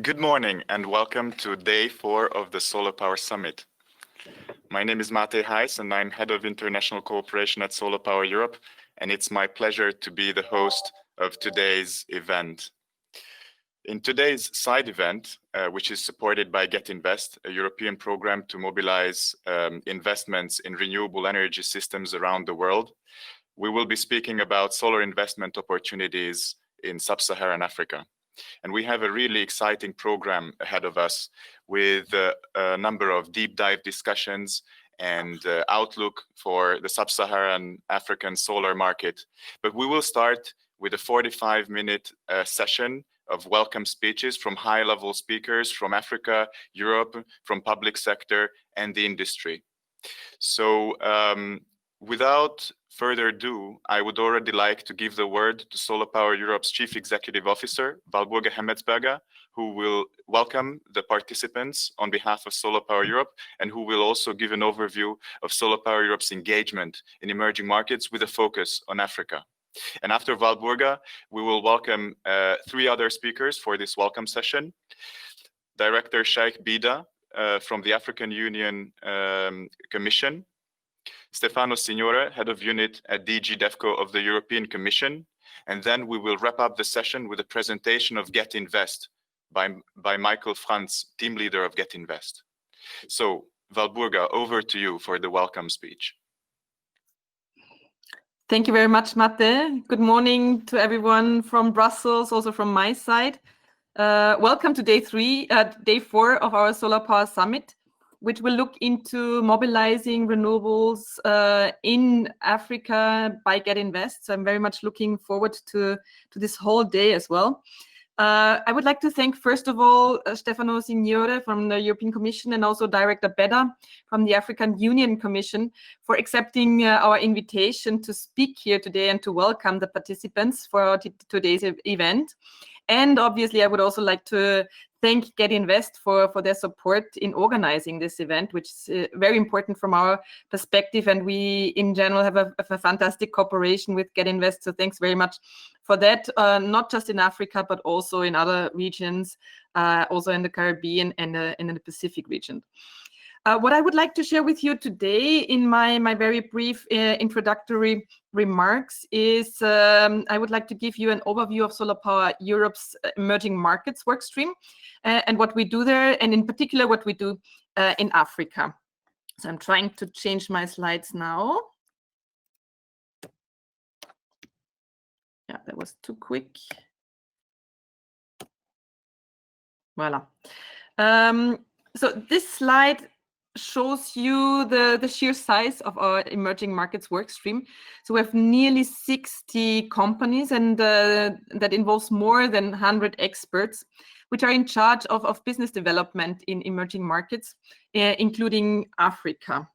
Good morning and welcome to day 4 of the SolarPower Summit. My name is Mate Heiss and I'm Head of International Cooperation at SolarPower Europe, and it's my pleasure to be the host of today's event. In today's side event, which is supported by GET.invest, a European program to mobilize investments in renewable energy systems around the world, we will be speaking about solar investment opportunities in sub-Saharan Africa. And we have a really exciting program ahead of us with a number of deep dive discussions and outlook for the sub-Saharan African solar market. But we will start with a 45-minute session of welcome speeches from high-level speakers from Africa, Europe, from public sector and the industry. So without further ado, I would already like to give the word to SolarPower Europe's Chief Executive Officer, Walburga Hemmetsberger, who will welcome the participants on behalf of SolarPower Europe and who will also give an overview of SolarPower Europe's engagement in emerging markets with a focus on Africa. And after Walburga, we will welcome 3 other speakers for this welcome session. Director Cheikh Bedda from the African Union Commission, Stefano Signora, Head of Unit at DG DEFCO of the European Commission, and then we will wrap up the session with a presentation of GET.invest by Michael Franz, Team Leader of GET.invest. So, Walburga, over to you for the welcome speech. Thank you very much, Mate. Good morning to everyone from Brussels, also from my side. Welcome to day 4 of our SolarPower Summit, which will look into mobilizing renewables in Africa by GET.invest. So I'm very much looking forward to this whole day as well. I would like to thank, first of all, Stefano Signora from the European Commission and also Director Bedda from the African Union Commission for accepting our invitation to speak here today and to welcome the participants for today's event. And obviously, I would also like to thank GET.invest for their support in organizing this event, which is very important from our perspective. And we, in general, have a fantastic cooperation with GET.invest. So thanks very much for that, not just in Africa, but also in other regions, also in the Caribbean and in the Pacific region. What I would like to share with you today in my very brief introductory remarks is I would like to give you an overview of SolarPower Europe's emerging markets workstream and what we do there, and in particular what we do in Africa. So I'm trying to change my slides now. Yeah, that was too quick. Voila. So this slide shows you the sheer size of our emerging markets workstream. So we have nearly 60 companies, and that involves more than 100 experts, which are in charge of business development in emerging markets, including Africa.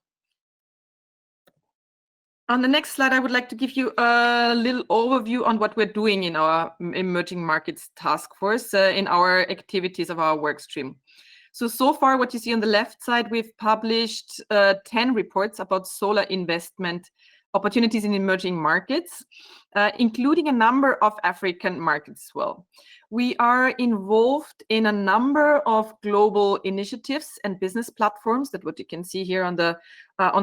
On the next slide, I would like to give you a little overview on what we're doing in our emerging markets task force, in our activities of our workstream. So far, what you see on the left side, we've published 10 reports about solar investment opportunities in emerging markets, including a number of African markets as well. We are involved in a number of global initiatives and business platforms, that what you can see here on the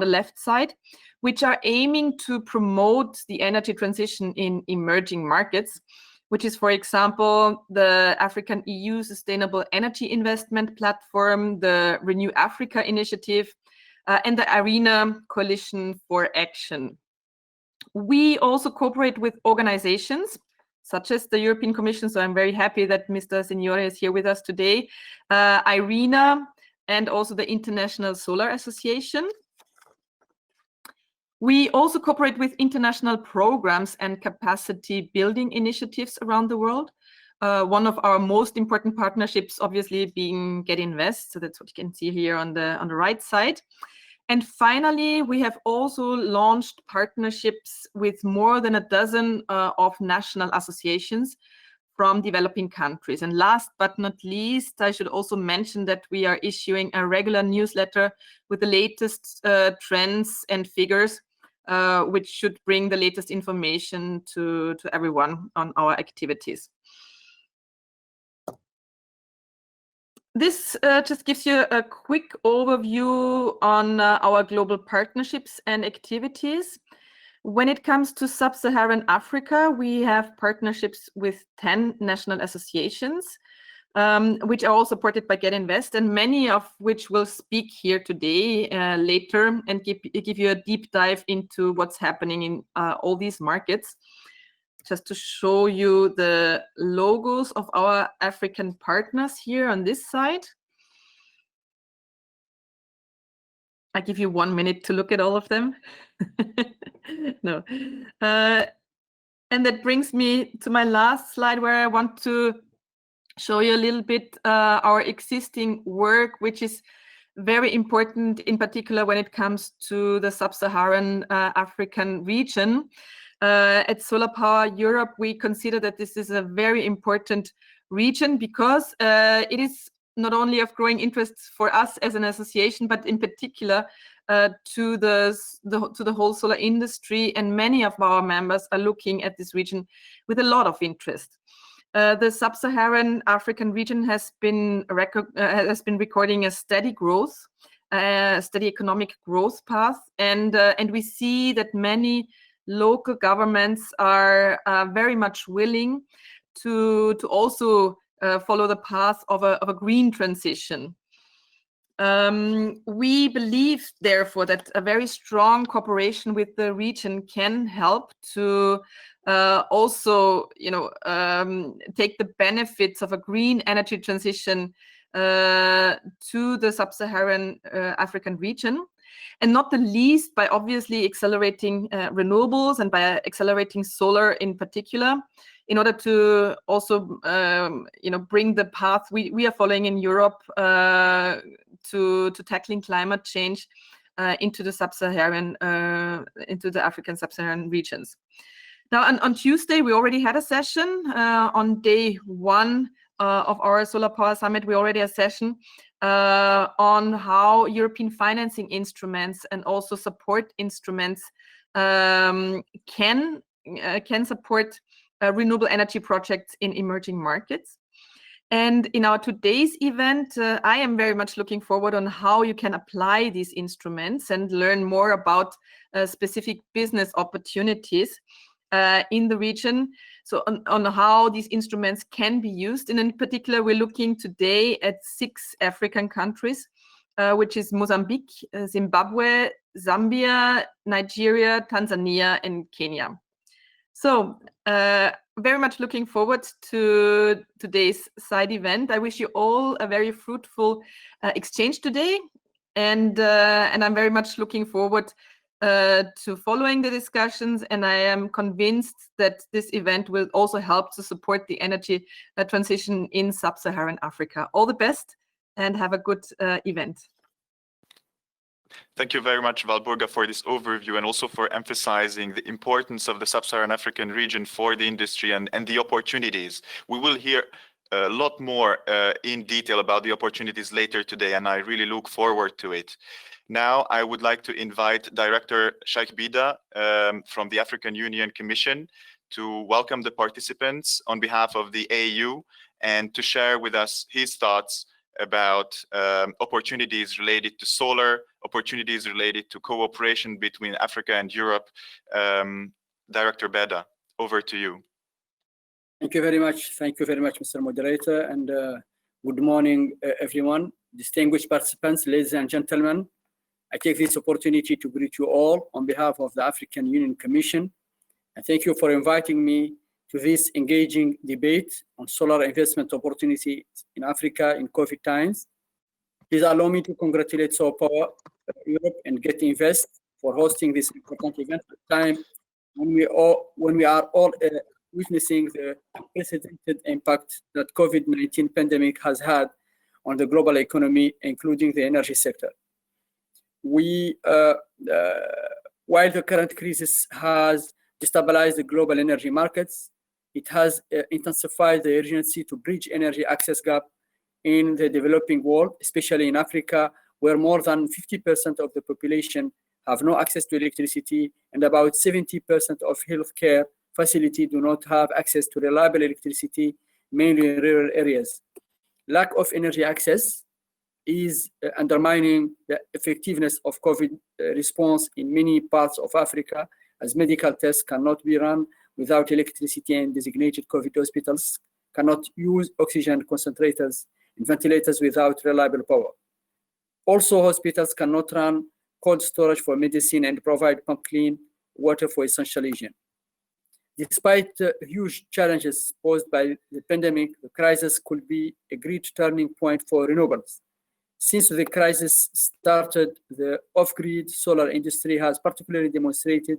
left side, which are aiming to promote the energy transition in emerging markets, which is, for example, the African EU Sustainable Energy Investment Platform, the Renew Africa Initiative, and the ARENA Coalition for Action. We also cooperate with organizations such as the European Commission, so I'm very happy that Mr. Signora is here with us today, ARENA, and also the International Solar Association. We also cooperate with international programs and capacity building initiatives around the world. One of our most important partnerships, obviously, being GET.invest. So that's what you can see here on the right side. And finally, we have also launched partnerships with more than a dozen of national associations from developing countries. And last but not least, I should also mention that we are issuing a regular newsletter with the latest trends and figures, which should bring the latest information to everyone on our activities. This just gives you a quick overview on our global partnerships and activities. When it comes to Sub-Saharan Africa, we have partnerships with 10 national associations, which are all supported by GET.invest, and many of which will speak here today later and give you a deep dive into what's happening in all these markets. Just to show you the logos of our African partners here on this side. I give you 1 minute to look at all of them. No. And that brings me to my last slide, where I want to show you a little bit our existing work, which is very important, in particular when it comes to the Sub-Saharan African region. At SolarPower Europe, we consider that this is a very important region because it is not only of growing interest for us as an association, but in particular to the whole solar industry, and many of our members are looking at this region with a lot of interest. The Sub-Saharan African region has been recording a steady growth, steady economic growth path, and we see that many local governments are very much willing to also follow the path of a green transition. We believe, therefore, that a very strong cooperation with the region can help to also, take the benefits of a green energy transition to the Sub-Saharan African region. And not the least by obviously accelerating renewables and by accelerating solar in particular, in order to also, bring the path we are following in Europe to tackling climate change into the Sub-Saharan, into the African Sub-Saharan regions. Now, on Tuesday, we already had a session. On day 1 of our SolarPower Summit, we already had a session on how European financing instruments and also support instruments can support renewable energy projects in emerging markets. And in our today's event, I am very much looking forward on how you can apply these instruments and learn more about specific business opportunities in the region. So on how these instruments can be used. And in particular, we're looking today at 6 African countries, which is Mozambique, Zimbabwe, Zambia, Nigeria, Tanzania, and Kenya. So very much looking forward to today's side event. I wish you all a very fruitful exchange today. And I'm very much looking forward to following the discussions, and I am convinced that this event will also help to support the energy transition in Sub-Saharan Africa. All the best and have a good event. Thank you very much, Walburga, for this overview and also for emphasizing the importance of the Sub-Saharan African region for the industry and the opportunities. We will hear a lot more in detail about the opportunities later today, and I really look forward to it. Now, I would like to invite Director Cheikh Bedda from the African Union Commission to welcome the participants on behalf of the AU and to share with us his thoughts about opportunities related to solar, opportunities related to cooperation between Africa and Europe. Director Bedda, over to you. Thank you very much. Thank you very much, Mr. Moderator, and good morning, everyone. Distinguished participants, ladies and gentlemen, I take this opportunity to greet you all on behalf of the African Union Commission, and thank you for inviting me to this engaging debate on solar investment opportunities in Africa in COVID times. Please allow me to congratulate SolarPower Europe and GET.invest for hosting this important event at a time when we are all witnessing the unprecedented impact that COVID-19 pandemic has had on the global economy, including the energy sector. While the current crisis has destabilized the global energy markets, it has intensified the urgency to bridge energy access gap in the developing world, especially in Africa, where more than 50% of the population have no access to electricity, and about 70% of healthcare facilities do not have access to reliable electricity, mainly in rural areas. lack of energy access is undermining the effectiveness of COVID response in many parts of Africa, as medical tests cannot be run without electricity, and designated COVID hospitals cannot use oxygen concentrators and ventilators without reliable power. Also, hospitals cannot run cold storage for medicine and provide pump clean water for essential hygiene. Despite huge challenges posed by the pandemic, the crisis could be a great turning point for renewables. Since the crisis started, the off-grid solar industry has particularly demonstrated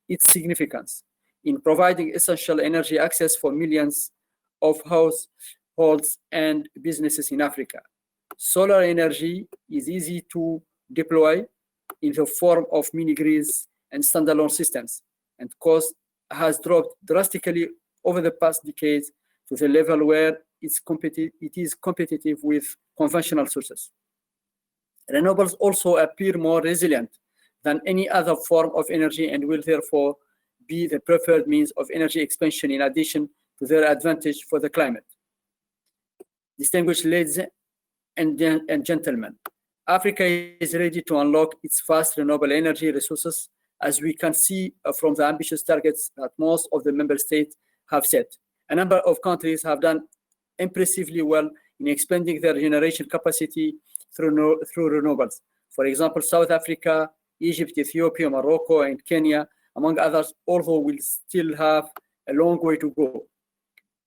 its significance in providing essential energy access for millions of households and businesses in Africa. Solar energy is easy to deploy in the form of mini-grids and standalone systems, and cost has dropped drastically over the past decades to the level where it is competitive with conventional sources. Renewables also appear more resilient than any other form of energy and will therefore be the preferred means of energy expansion in addition to their advantage for the climate. Distinguished ladies and gentlemen, Africa is ready to unlock its vast renewable energy resources, as we can see from the ambitious targets that most of the member states have set. A number of countries have done impressively well in expanding their generation capacity through renewables. For example, South Africa, Egypt, Ethiopia, Morocco, and Kenya, among others, although will still have a long way to go.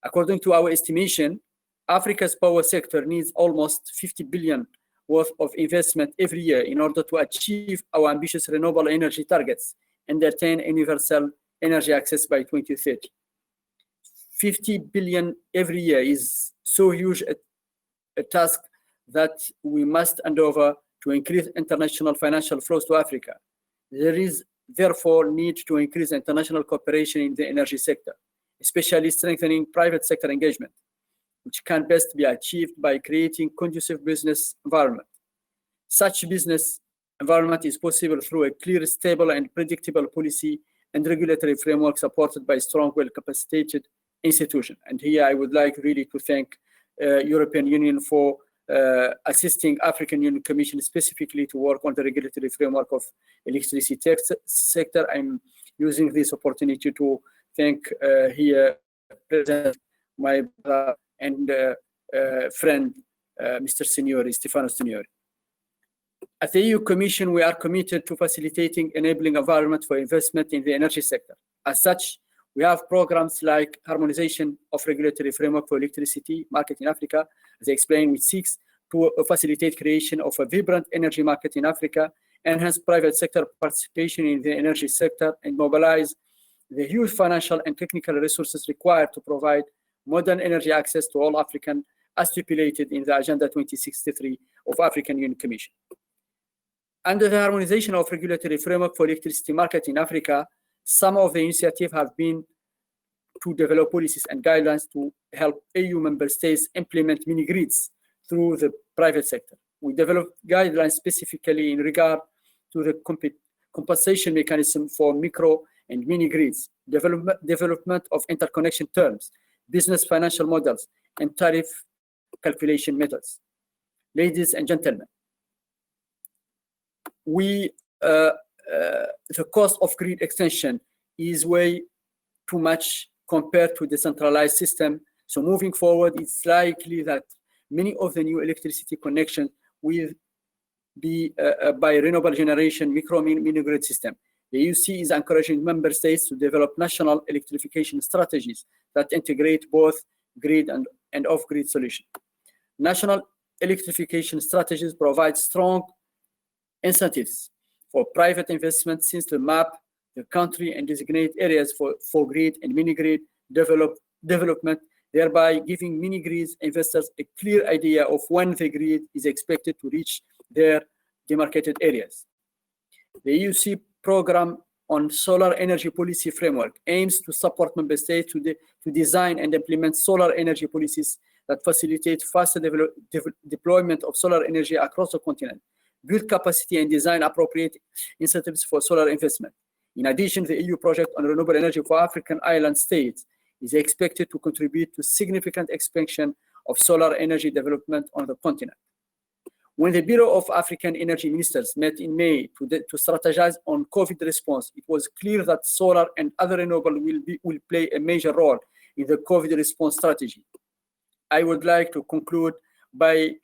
According to our estimation, Africa's power sector needs almost 50 billion worth of investment every year in order to achieve our ambitious renewable energy targets and attain universal energy access by 2030. 50 billion every year is so huge a task that we must endeavor to increase international financial flows to Africa. There is therefore need to increase international cooperation in the energy sector, especially strengthening private sector engagement, which can best be achieved by creating conducive business environment. Such business environment is possible through a clear, stable, and predictable policy and regulatory framework supported by strong, well-capacitated institutions. And here I would like really to thank European Union for assisting African Union Commission specifically to work on the regulatory framework of electricity sector. I'm using this opportunity to thank here President, my brother and friend, Mr. Signori, Stefano Signora. At the EU Commission, we are committed to facilitating enabling environment for investment in the energy sector. As such, we have programs like harmonization of regulatory framework for electricity market in Africa, as I explained, which seeks to facilitate creation of a vibrant energy market in Africa, enhance private sector participation in the energy sector, and mobilize the huge financial and technical resources required to provide modern energy access to all Africans, as stipulated in the Agenda 2063 of African Union Commission. Under the harmonization of regulatory framework for electricity market in Africa, some of the initiatives have been to develop policies and guidelines to help EU member states implement mini-grids through the private sector. We developed guidelines specifically in regard to the compensation mechanism for micro and mini-grids, development of interconnection terms, business financial models, and tariff calculation methods. Ladies and gentlemen, the cost of grid extension is way too much compared to the centralized system. So moving forward, it's likely that many of the new electricity connections will be by renewable generation mini grid system. The EUC is encouraging member states to develop national electrification strategies that integrate both grid and off-grid solutions. National electrification strategies provide strong incentives for private investment, since they map the country and designate areas for grid and mini-grid development, thereby giving mini-grids investors a clear idea of when the grid is expected to reach their demarcated areas. The EUC program on solar energy policy framework aims to support member states to design and implement solar energy policies that facilitate faster deployment of solar energy across the continent, build capacity and design appropriate incentives for solar investment. In addition, the EU project on renewable energy for African island states is expected to contribute to significant expansion of solar energy development on the continent. When the Bureau of African Energy Ministers met in May to strategize on COVID response, it was clear that solar and other renewable will play a major role in the COVID response strategy. I would like to conclude by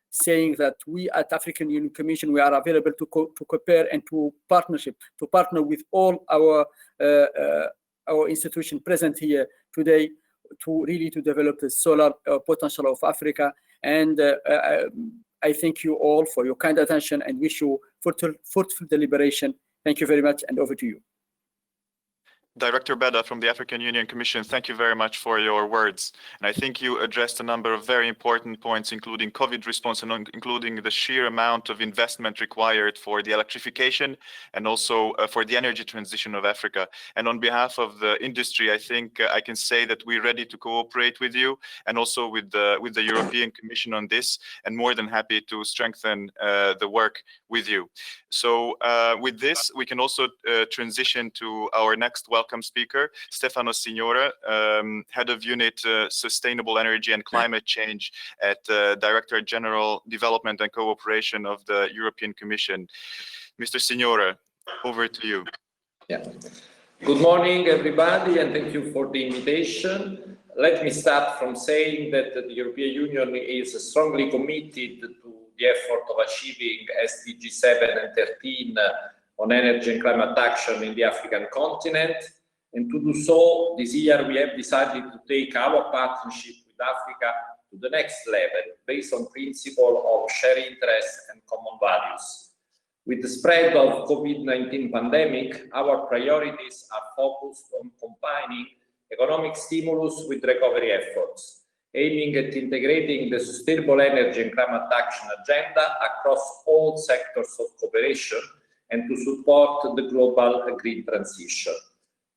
saying that we at African Union Commission, we are available to compare and to partner with all our institutions present here today to really develop the solar potential of Africa. And I thank you all for your kind attention and wish you fruitful deliberation. Thank you very much, and over to you. Director Bedda from the African Union Commission, thank you very much for your words. And I think you addressed a number of very important points, including COVID response and including the sheer amount of investment required for the electrification and also for the energy transition of Africa. And on behalf of the industry, I think I can say that we're ready to cooperate with you and also with the European Commission on this, and more than happy to strengthen the work with you. So with this, we can also transition to our next welcome speaker, Stefano Signora, Head of Unit Sustainable Energy and Climate Change at Director General Development and Cooperation of the European Commission. Mr. Signora, over to you. Yeah. Good morning, everybody, and thank you for the invitation. Let me start from saying that the European Union is strongly committed to the effort of achieving SDG 7 and 13 on energy and climate action in the African continent. And to do so, this year we have decided to take our partnership with Africa to the next level, based on principle of shared interests and common values. With the spread of COVID-19 pandemic, our priorities are focused on combining economic stimulus with recovery efforts, aiming at integrating the sustainable energy and climate action agenda across all sectors of cooperation and to support the global green transition.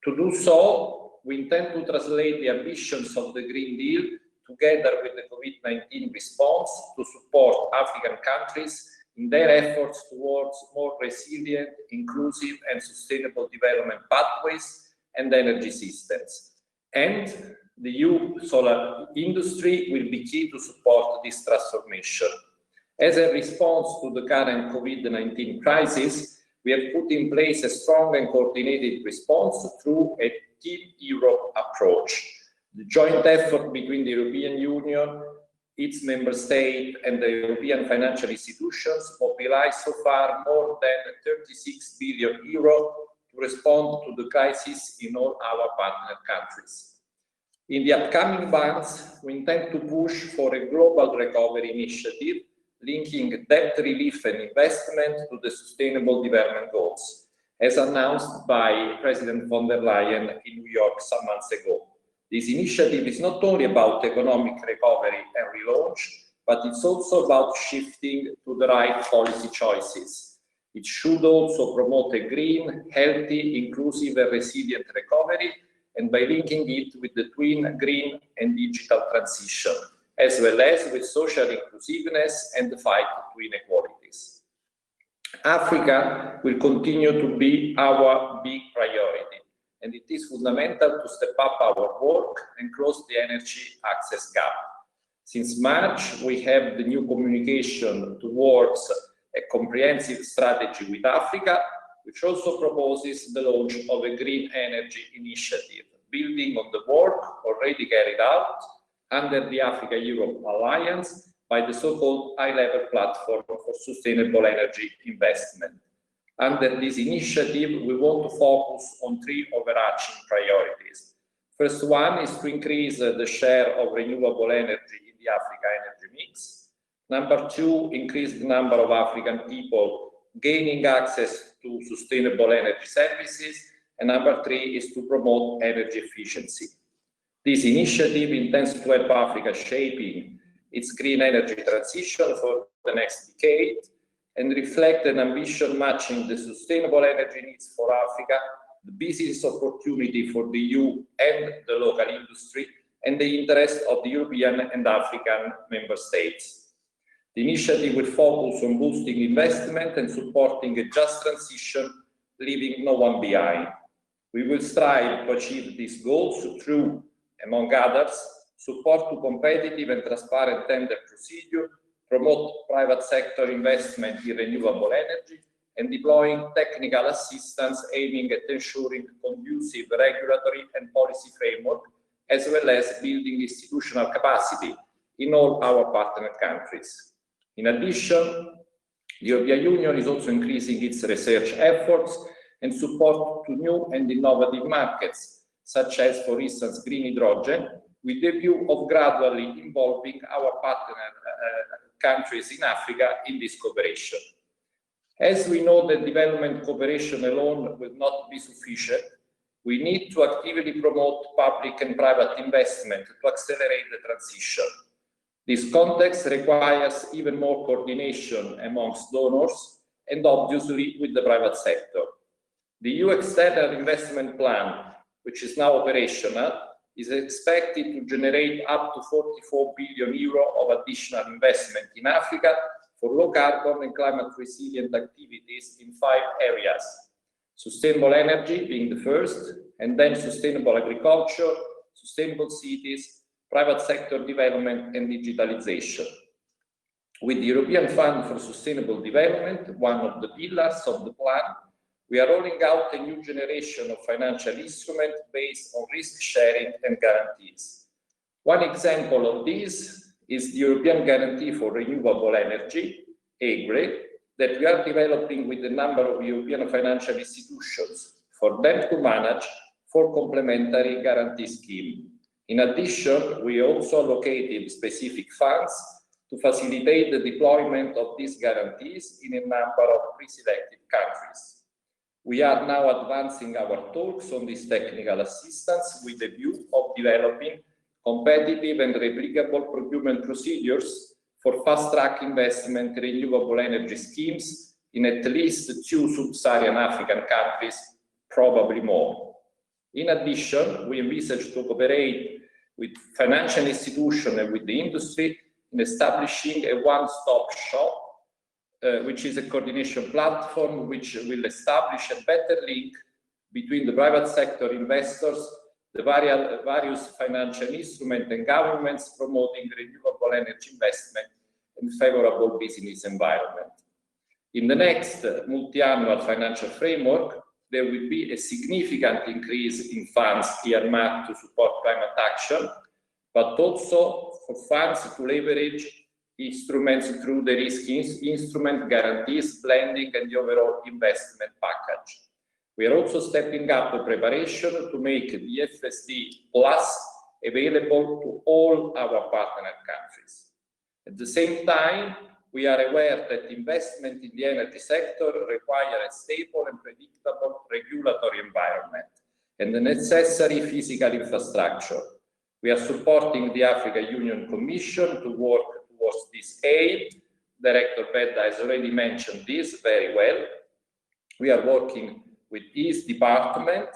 To do so, we intend to translate the ambitions of the Green Deal together with the COVID-19 response to support African countries in their efforts towards more resilient, inclusive and sustainable development pathways and energy systems. And the EU solar industry will be key to support this transformation. As a response to the current COVID-19 crisis, we have put in place a strong and coordinated response through a Team Europe approach. The joint effort between the European Union, its member states and the European financial institutions mobilized so far more than 36 billion euro to respond to the crisis in all our partner countries. In the upcoming months, we intend to push for a global recovery initiative linking debt relief and investment to the Sustainable Development Goals, as announced by President von der Leyen in New York some months ago. This initiative is not only about economic recovery and relaunch, but it's also about shifting to the right policy choices. It should also promote a green, healthy, inclusive and resilient recovery, and by linking it with the twin green and digital transition, as well as with social inclusiveness and the fight to inequalities. Africa will continue to be our big priority, and it is fundamental to step up our work and close the energy access gap. Since March, we have the new communication towards a comprehensive strategy with Africa, which also proposes the launch of a green energy initiative, building on the work already carried out under the Africa-Europe Alliance by the so-called high-level platform for sustainable energy investment. Under this initiative, we want to focus on three overarching priorities. First one is to increase the share of renewable energy in the Africa energy mix. Number two, increase the number of African people gaining access to sustainable energy services. And number three is to promote energy efficiency. This initiative intends to help Africa shaping its green energy transition for the next decade and reflect an ambition matching the sustainable energy needs for Africa, the business opportunity for the EU and the local industry, and the interest of the European and African member states. The initiative will focus on boosting investment and supporting a just transition, leaving no one behind. We will strive to achieve these goals through, among others, support to competitive and transparent tender procedure, promote private sector investment in renewable energy, and deploying technical assistance aiming at ensuring conducive regulatory and policy framework, as well as building institutional capacity in all our partner countries. In addition, the European Union is also increasing its research efforts and support to new and innovative markets, such as, for instance, green hydrogen, with the view of gradually involving our partner countries in Africa in this cooperation. As we know that development cooperation alone will not be sufficient, we need to actively promote public and private investment to accelerate the transition. This context requires even more coordination amongst donors and obviously with the private sector. The EU External Investment Plan, which is now operational, is expected to generate up to 44 billion euro of additional investment in Africa for low carbon and climate resilient activities in 5 areas. Sustainable energy being the first, and then sustainable agriculture, sustainable cities, private sector development and digitalization. With the European Fund for Sustainable Development, one of the pillars of the plan, we are rolling out a new generation of financial instruments based on risk sharing and guarantees. One example of this is the European Guarantee for Renewable Energy, EGRE, that we are developing with a number of European financial institutions for them to manage 4 complementary guarantee schemes. In addition, we also allocated specific funds to facilitate the deployment of these guarantees in a number of pre-selected countries. We are now advancing our talks on this technical assistance with the view of developing competitive and replicable procurement procedures for fast-track investment in renewable energy schemes in at least 2 sub-Saharan African countries, probably more. In addition, we envisage to cooperate with financial institutions and with the industry in establishing a one-stop shop, which is a coordination platform which will establish a better link between the private sector investors, the various financial instruments and governments promoting renewable energy investment and favorable business environment. In the next multi-annual financial framework, there will be a significant increase in funds earmarked to support climate action, but also for funds to leverage instruments through the risk instrument guarantees, blending, and the overall investment package. We are also stepping up the preparation to make the FSD Plus available to all our partner countries. At the same time, we are aware that investment in the energy sector requires a stable and predictable regulatory environment and the necessary physical infrastructure. We are supporting the African Union Commission to work towards this aim. Director Bedda has already mentioned this very well. We are working with his department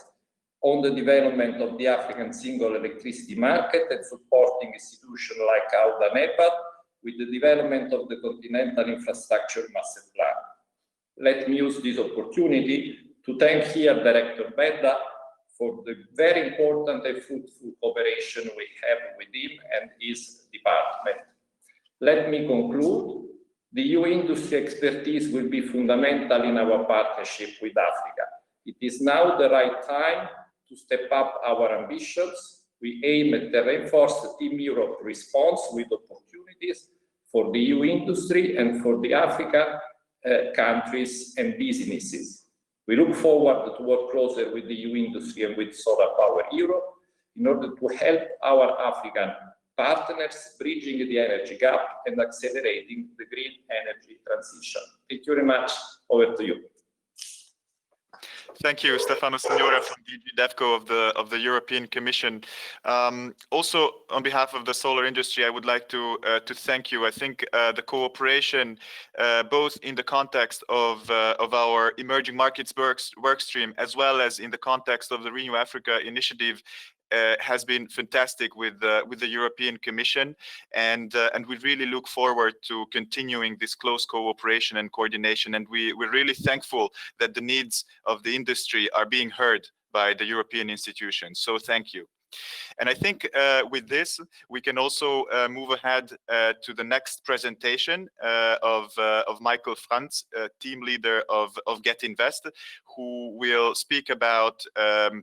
on the development of the African single electricity market and supporting institutions like AUDA NEPAD with the development of the Continental Infrastructure Master Plan. Let me use this opportunity to thank here Director Bedda for the very important and fruitful cooperation we have with him and his department. Let me conclude. The EU industry expertise will be fundamental in our partnership with Africa. It is now the right time to step up our ambitions. We aim at the reinforced Team Europe response with opportunities for the EU industry and for the African countries and businesses. We look forward to work closer with the EU industry and with SolarPower Europe in order to help our African partners bridging the energy gap and accelerating the green energy transition. Thank you very much. Over to you. Thank you, Stefano Signora from DG DevCo of the European Commission. Also, on behalf of the solar industry, I would like to thank you. I think the cooperation, both in the context of our emerging markets work stream, as well as in the context of the Renew Africa initiative, has been fantastic with the European Commission, and we really look forward to continuing this close cooperation and coordination. And we're really thankful that the needs of the industry are being heard by the European institutions. So thank you. And I think with this, we can also move ahead to the next presentation of Michael Franz, team leader of GET.invest, who will speak about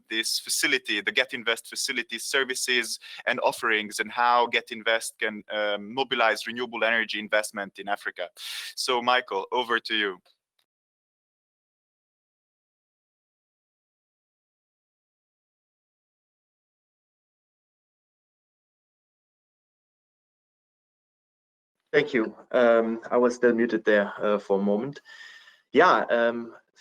this facility, the GET.invest facility services and offerings, and how GET.invest can mobilize renewable energy investment in Africa. So Michael, over to you. Thank you. I was still muted there for a moment. Yeah,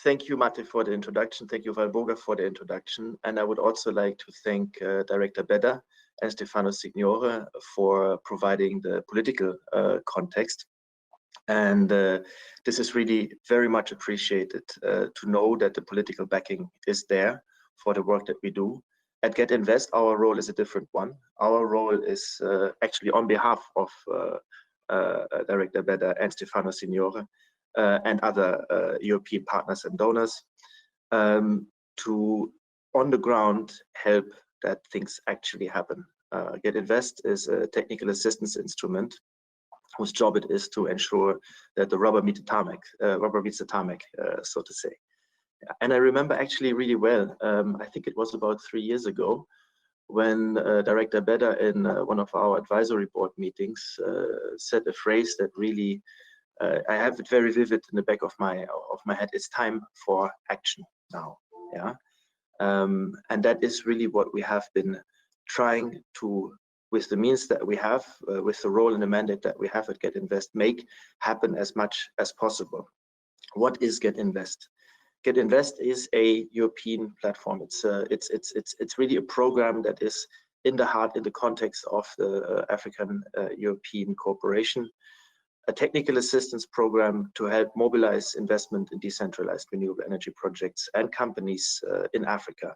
thank you, Mate, for the introduction. Thank you, Valboga, for the introduction. And I would also like to thank Director Bedda and Stefano Signora for providing the political context. And this is really very much appreciated to know that the political backing is there for the work that we do. At GET.invest, our role is a different one. Our role is actually on behalf of Director Bedda and Stefano Signora and other European partners and donors to, on the ground, help that things actually happen. GET.invest is a technical assistance instrument whose job it is to ensure that the rubber meets the tarmac, so to say. And I remember actually really well, I think it was about 3 years ago, when Director Bedda in one of our advisory board meetings said a phrase that really, I have it very vivid in the back of my head. It's time for action now. Yeah, and that is really what we have been trying to, with the means that we have, with the role and the mandate that we have at GET.invest, make happen as much as possible. What is GET.invest? GET.invest is a European platform. It's really a program that is in the heart, in the context of the African European cooperation, a technical assistance program to help mobilize investment in decentralized renewable energy projects and companies in Africa.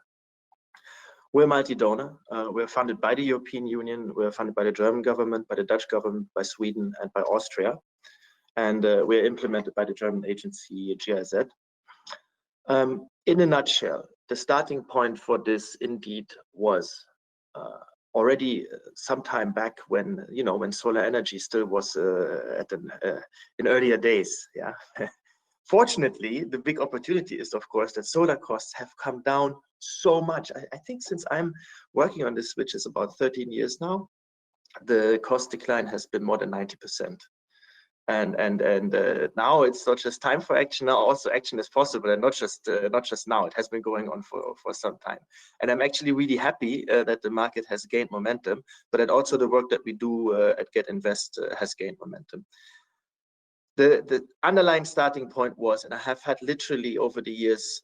We're multi-donor. We're funded by the European Union. We're funded by the German government, by the Dutch government, by Sweden, and by Austria. And we're implemented by the German agency GIZ. In a nutshell, the starting point for this indeed was already some time back when, when solar energy still was in earlier days. Yeah. Fortunately, the big opportunity is, of course, that solar costs have come down so much. I think since I'm working on this, which is about 13 years now, the cost decline has been more than 90%. And now it's not just time for action. Now also action is possible, and not just now. It has been going on for some time. And I'm actually really happy that the market has gained momentum, but that also the work that we do at GET.invest has gained momentum. The underlying starting point was, and I have had literally over the years,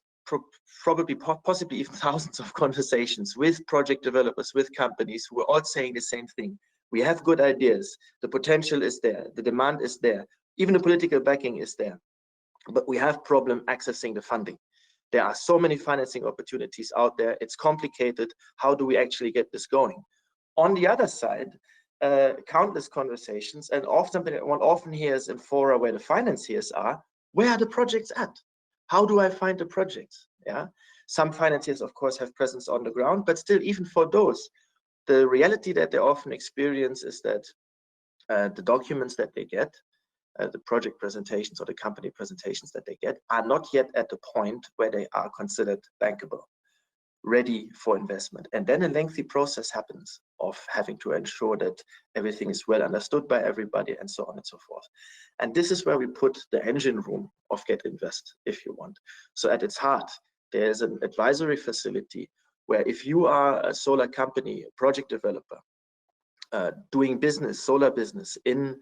possibly even thousands of conversations with project developers, with companies who are all saying the same thing. We have good ideas, the potential is there, the demand is there, even the political backing is there, but we have problem accessing the funding. There are so many financing opportunities out there, it's complicated. How do we actually get this going? On the other side, countless conversations, and often one often hears in fora where the financiers are, where are the projects at? How do I find the projects? Yeah, some financiers, of course, have presence on the ground, but still, even for those, the reality that they often experience is that the documents that they get, the project presentations or the company presentations that they get, are not yet at the point where they are considered bankable, ready for investment. And then a lengthy process happens of having to ensure that everything is well understood by everybody, and so on and so forth. And this is where we put the engine room of GET.invest, if you want. So at its heart, there's an advisory facility where if you are a solar company, a project developer, doing business, solar business in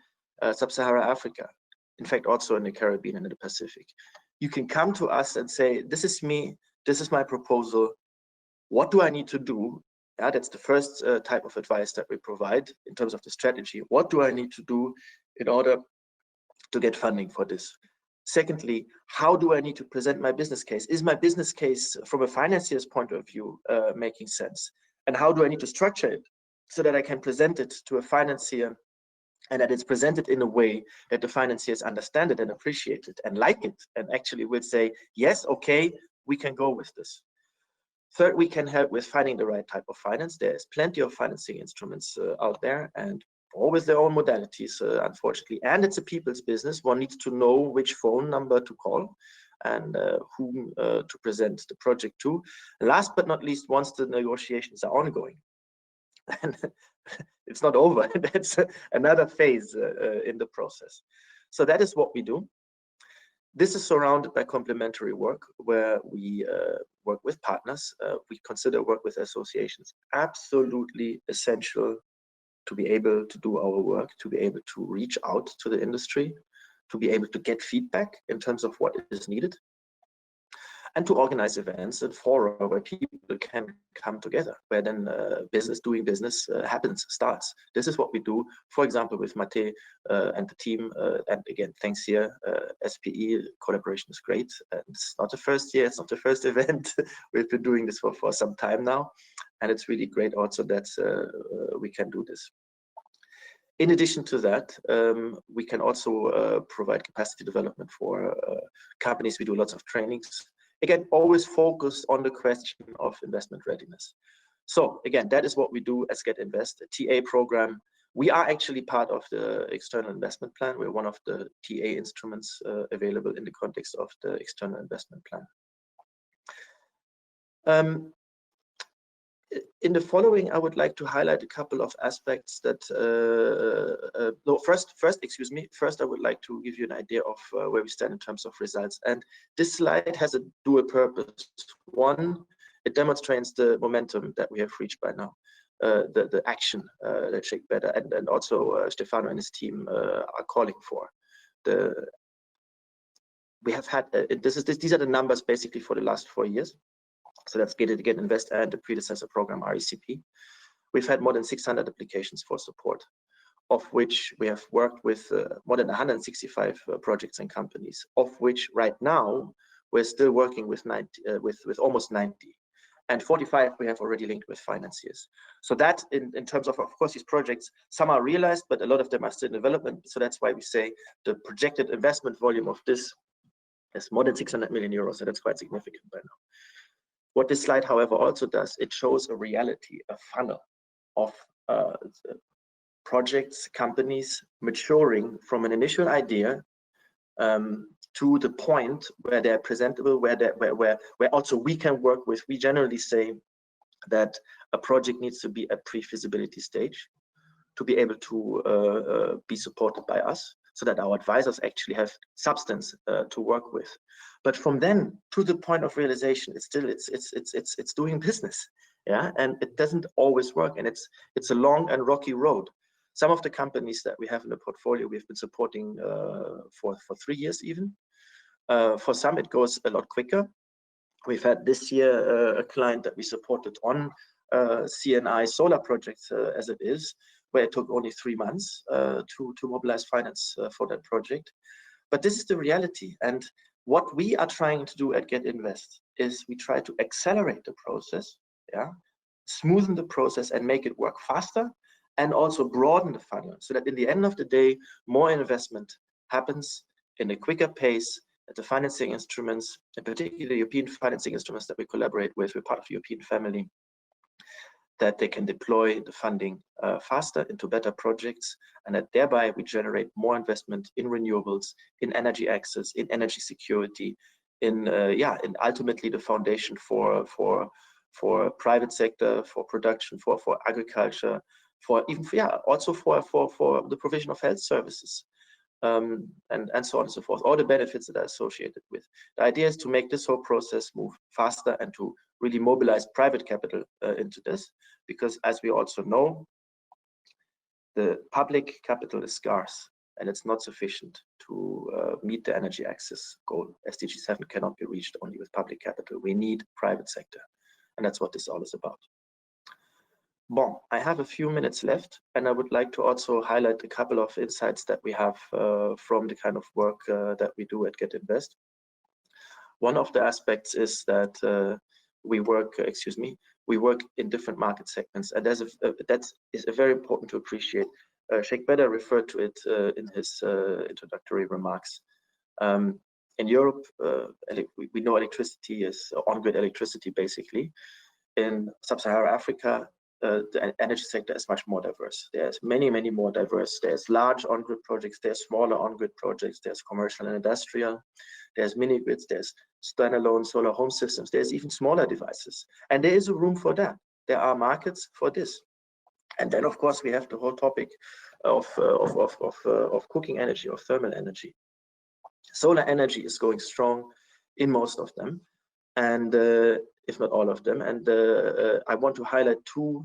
sub-Saharan Africa, in fact, also in the Caribbean and in the Pacific, you can come to us and say, this is me, this is my proposal, what do I need to do? Yeah, that's the first type of advice that we provide in terms of the strategy. What do I need to do in order to get funding for this? Secondly, how do I need to present my business case? Is my business case from a financier's point of view making sense? And how do I need to structure it so that I can present it to a financier and that it's presented in a way that the financiers understand it and appreciate it and like it and actually will say, yes, okay, we can go with this. Third, we can help with finding the right type of finance. There's plenty of financing instruments out there, and all with their own modalities, unfortunately. And it's a people's business. One needs to know which phone number to call and whom to present the project to. Last but not least, once the negotiations are ongoing, and it's not over, that's another phase in the process. So that is what we do. This is surrounded by complementary work where we work with partners. We consider work with associations absolutely essential to be able to do our work, to be able to reach out to the industry, to be able to get feedback in terms of what is needed, and to organize events and fora where people can come together, where then doing business starts. This is what we do, for example, with Mate and the team. And again, thanks here, SPE, collaboration is great. And it's not the first year, it's not the first event. We've been doing this for some time now. And it's really great also that we can do this. In addition to that, we can also provide capacity development for companies. We do lots of trainings. Again, always focused on the question of investment readiness. So again, that is what we do as GET.invest, a TA program. We are actually part of the external investment plan. We're one of the TA instruments available in the context of the external investment plan. In the following, I would like to highlight a couple of aspects that, first I would like to give you an idea of where we stand in terms of results. And this slide has a dual purpose. One, it demonstrates the momentum that we have reached by now, the action that Cheikh, Bedda, and also Stefano and his team are calling for. We have had, these are the numbers basically for the last 4 years. So that's GET.invest and the predecessor program, RECP. We've had more than 600 applications for support, of which we have worked with more than 165 projects and companies, of which right now we're still working with almost 90. And 45 we have already linked with financiers. So that in terms of course, these projects, some are realized, but a lot of them are still in development. So that's why we say the projected investment volume of this is more than 600 million euros. So that's quite significant by now. What this slide, however, also does, it shows a reality, a funnel of projects, companies maturing from an initial idea to the point where they're presentable, where also we can work with. We generally say that a project needs to be at pre-feasibility stage to be able to be supported by us, so that our advisors actually have substance to work with. But from then to the point of realization, it's still it's doing business, yeah, and it doesn't always work, and it's a long and rocky road. Some of the companies that we have in the portfolio we've been supporting for 3 years even. For some it goes a lot quicker. We've had this year a client that we supported on CNI solar projects as it is, where it took only 3 months to mobilize finance for that project. But this is the reality. And what we are trying to do at GET.invest is we try to accelerate the process, yeah, smoothen the process and make it work faster, and also broaden the funnel so that in the end of the day, more investment happens in a quicker pace at the financing instruments, in particular the European financing instruments that we collaborate with. We're part of the European family, that they can deploy the funding faster into better projects, and that thereby we generate more investment in renewables, in energy access, in energy security, in ultimately the foundation for private sector, for production, for agriculture, also for the provision of health services, and so on and so forth. All the benefits that are associated with. The idea is to make this whole process move faster and to really mobilize private capital into this, because as we also know, the public capital is scarce and it's not sufficient to meet the energy access goal. SDG 7 cannot be reached only with public capital. We need private sector, and that's what this all is about. Bon, I have a few minutes left, and I would like to also highlight a couple of insights that we have from the kind of work that we do at GET.invest. One of the aspects is that we work in different market segments, and that is very important to appreciate. Cheikh Bedda referred to it in his introductory remarks. In Europe, we know electricity is on-grid electricity basically. In sub-Saharan Africa, the energy sector is much more diverse. There's many more diverse. There's large on-grid projects, there's smaller on-grid projects, there's commercial and industrial, there's mini-grids, there's standalone solar home systems, there's even smaller devices. And there is a room for that. There are markets for this. And then, of course, we have the whole topic of cooking energy, of thermal energy. Solar energy is going strong in most of them, and if not all of them. And I want to highlight two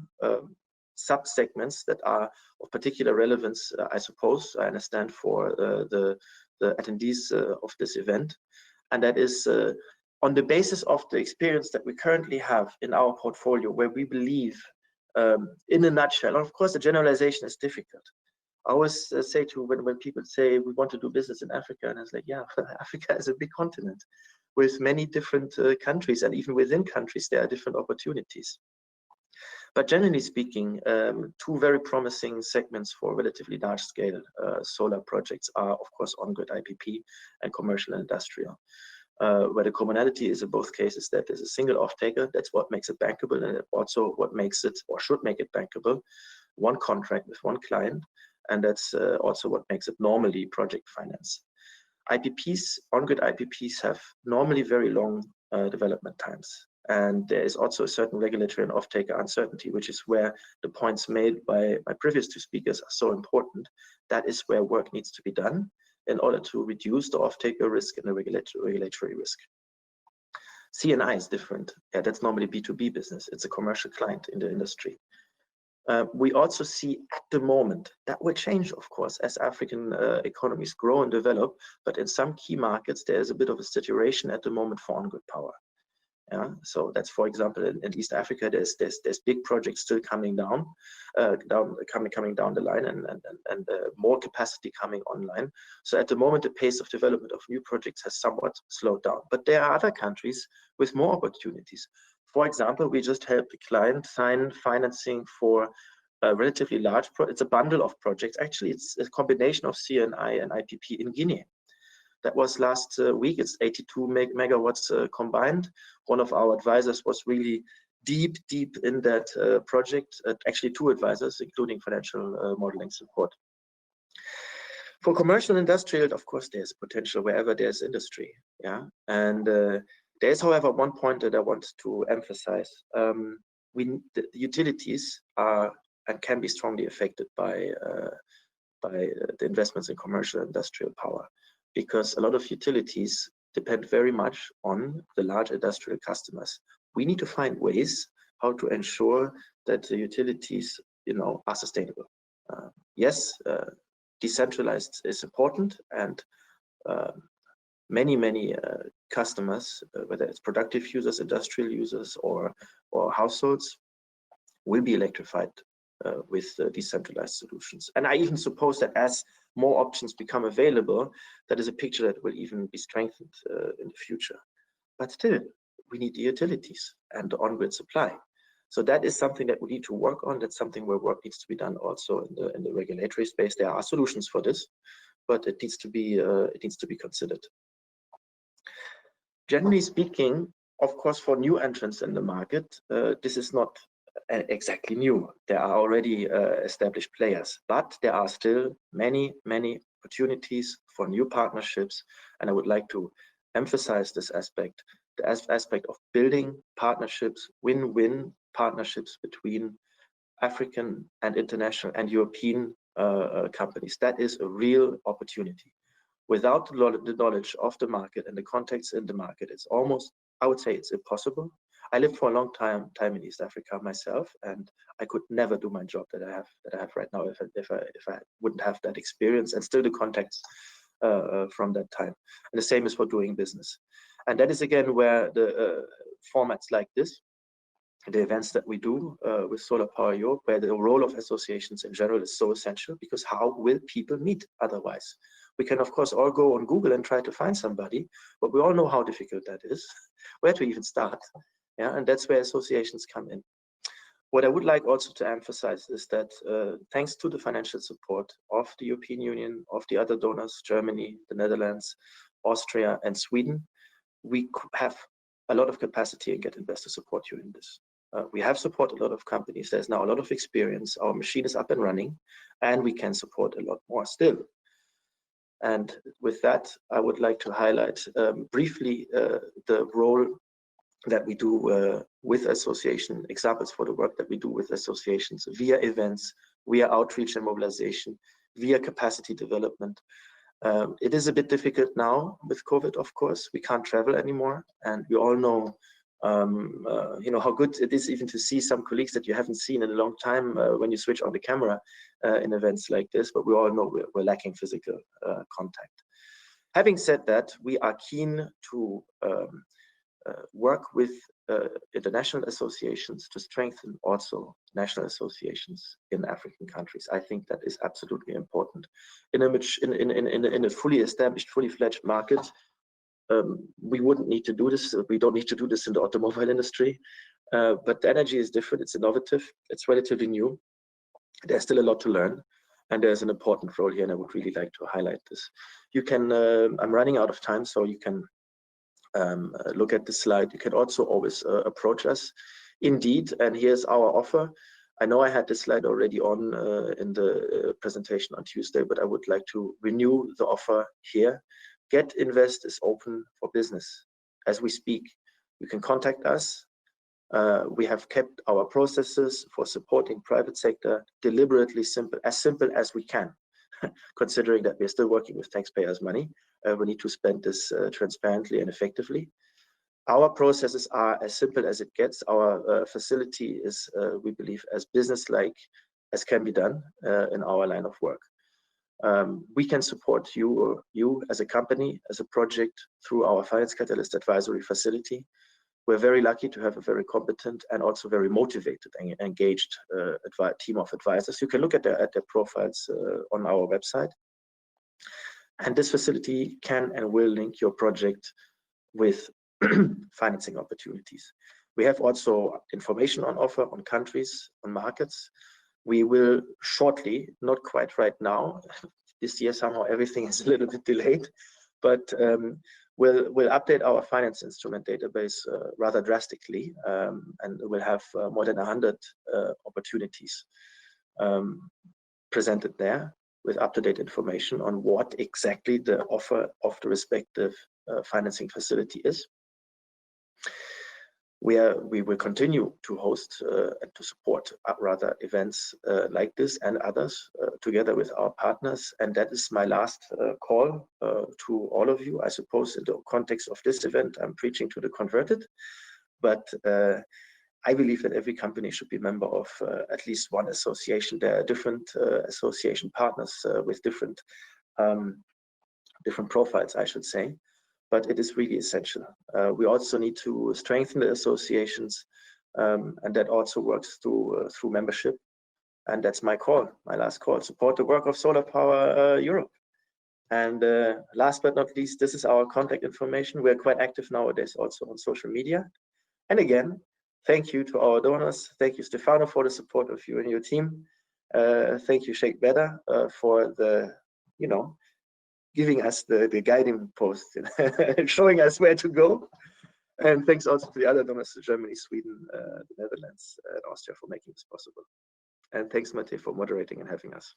sub-segments that are of particular relevance, I suppose, I understand, for the attendees of this event. And that is on the basis of the experience that we currently have in our portfolio, where we believe, in a nutshell, and of course, the generalization is difficult. I always say to when people say we want to do business in Africa, and I was like, yeah, Africa is a big continent with many different countries, and even within countries, there are different opportunities. But generally speaking, two very promising segments for relatively large-scale solar projects are, of course, on-grid IPP and commercial and industrial, where the commonality is in both cases that there's a single off-taker. That's what makes it bankable, and also what makes it, or should make it bankable, one contract with one client. And that's also what makes it normally project finance. IPPs, on-grid IPPs, have normally very long development times. And there is also a certain regulatory and off-taker uncertainty, which is where the points made by my previous two speakers are so important. That is where work needs to be done in order to reduce the off-taker risk and the regulatory risk. C&I is different. Yeah, that's normally B2B business. It's a commercial client in the industry. We also see at the moment, that will change, of course, as African economies grow and develop, but in some key markets, there's a bit of a saturation at the moment for on-grid power. Yeah, so that's, for example, in East Africa, there's big projects still coming down the line, and more capacity coming online. So at the moment, the pace of development of new projects has somewhat slowed down. But there are other countries with more opportunities. For example, we just helped a client sign financing for a relatively large project. It's a bundle of projects. Actually, it's a combination of C&I and IPP in Guinea. That was last week. It's 82 megawatts combined. One of our advisors was really deep in that project. Actually, two advisors, including financial modeling support. For commercial and industrial, of course, there's potential wherever there's industry. Yeah, and there's, however, one point that I want to emphasize. The utilities are and can be strongly affected by the investments in commercial and industrial power, because a lot of utilities depend very much on the large industrial customers. We need to find ways how to ensure that the utilities, are sustainable. Yes, decentralized is important, and many customers, whether it's productive users, industrial users, or households, will be electrified with decentralized solutions. And I even suppose that as more options become available, that is a picture that will even be strengthened in the future. But still, we need the utilities and the on-grid supply. So that is something that we need to work on. That's something where work needs to be done also in the regulatory space. There are solutions for this, but it needs to be considered. Generally speaking, of course, for new entrants in the market, this is not exactly new. There are already established players, but there are still many opportunities for new partnerships. And I would like to emphasize this aspect, the aspect of building partnerships, win-win partnerships between African and international and European companies. That is a real opportunity. Without the knowledge of the market and the context in the market, it's almost, I would say, it's impossible. I lived for a long time in East Africa myself, and I could never do my job that I have right now if I wouldn't have that experience and still the contacts from that time. And the same is for doing business. And that is again where the formats like this, the events that we do with SolarPower Europe, where the role of associations in general is so essential, because how will people meet otherwise? We can, of course, all go on Google and try to find somebody, but we all know how difficult that is, where to even start. Yeah, and that's where associations come in. What I would like also to emphasize is that thanks to the financial support of the European Union, of the other donors, Germany, the Netherlands, Austria, and Sweden, we have a lot of capacity and GET.invest to support you in this. We have supported a lot of companies. There's now a lot of experience. Our machine is up and running, and we can support a lot more still. And with that, I would like to highlight briefly the role that we do with association, examples for the work that we do with associations via events, via outreach and mobilization, via capacity development. It is a bit difficult now with COVID, of course. We can't travel anymore, and we all know how good it is even to see some colleagues that you haven't seen in a long time when you switch on the camera in events like this, but we all know we're lacking physical contact. Having said that, we are keen to work with international associations to strengthen also national associations in African countries. I think that is absolutely important. In a fully established, fully fledged market, we wouldn't need to do this. We don't need to do this in the automobile industry, but the energy is different. It's innovative. It's relatively new. There's still a lot to learn, and there's an important role here, and I would really like to highlight this. You can, I'm running out of time, so you can look at the slide. You can also always approach us. Indeed, and here's our offer. I know I had this slide already on in the presentation on Tuesday, but I would like to renew the offer here. GET.invest is open for business as we speak. You can contact us. We have kept our processes for supporting private sector deliberately simple as we can, considering that we're still working with taxpayers' money. We need to spend this transparently and effectively. Our processes are as simple as it gets. Our facility is, we believe, as business-like as can be done in our line of work. We can support you as a company, as a project, through our Finance Catalyst Advisory Facility. We're very lucky to have a very competent and also very motivated and engaged team of advisors. You can look at their profiles on our website. And this facility can and will link your project with financing opportunities. We have also information on offer on countries, on markets. We will shortly, not quite right now, this year somehow everything is a little bit delayed, but we'll update our finance instrument database rather drastically, and we'll have more than 100 opportunities presented there with up-to-date information on what exactly the offer of the respective financing facility is. We will continue to host and to support rather events like this and others together with our partners. And that is my last call to all of you. I suppose in the context of this event, I'm preaching to the converted, but I believe that every company should be a member of at least one association. There are different association partners with different profiles, I should say. But it is really essential. We also need to strengthen the associations, and that also works through membership. And that's my call, my last call. Support the work of SolarPower Europe. And last but not least, this is our contact information. We're quite active nowadays also on social media. And again, thank you to our donors. Thank you, Stefano, for the support of you and your team. Thank you, Cheikh Bedda, for the, giving us the guiding post and showing us where to go. And thanks also to the other donors, Germany, Sweden, the Netherlands, and Austria for making this possible. And thanks, Mate, for moderating and having us.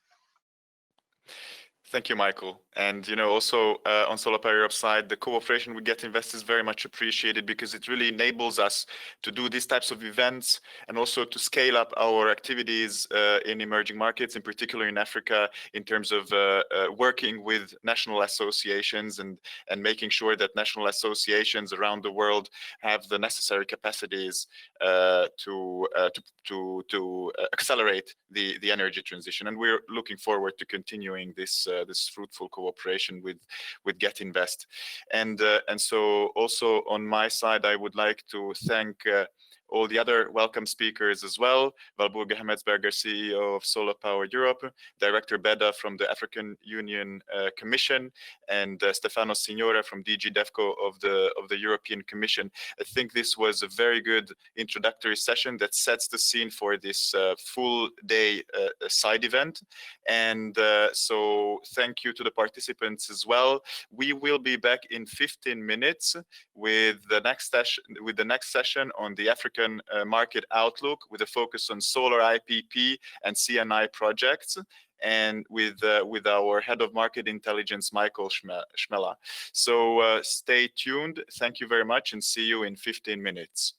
Thank you, Michael. And also on SolarPower Europe side, the cooperation with GET.invest is very much appreciated because it really enables us to do these types of events and also to scale up our activities in emerging markets, in particular in Africa, in terms of working with national associations and making sure that national associations around the world have the necessary capacities to accelerate the energy transition. And we're looking forward to continuing this fruitful cooperation with GET.invest. And so also on my side, I would like to thank all the other welcome speakers as well. Valburga Hemetsberger, CEO of SolarPower Europe, Director Bedda from the African Union Commission, and Stefano Signora from DG DEFCO of the European Commission. I think this was a very good introductory session that sets the scene for this full day side event. And so thank you to the participants as well. We will be back in 15 minutes with the next session on the African African market outlook with a focus on solar IPP and CNI projects, and with our head of market intelligence, Michael Schmeller. So stay tuned. Thank you very much, and see you in 15 minutes.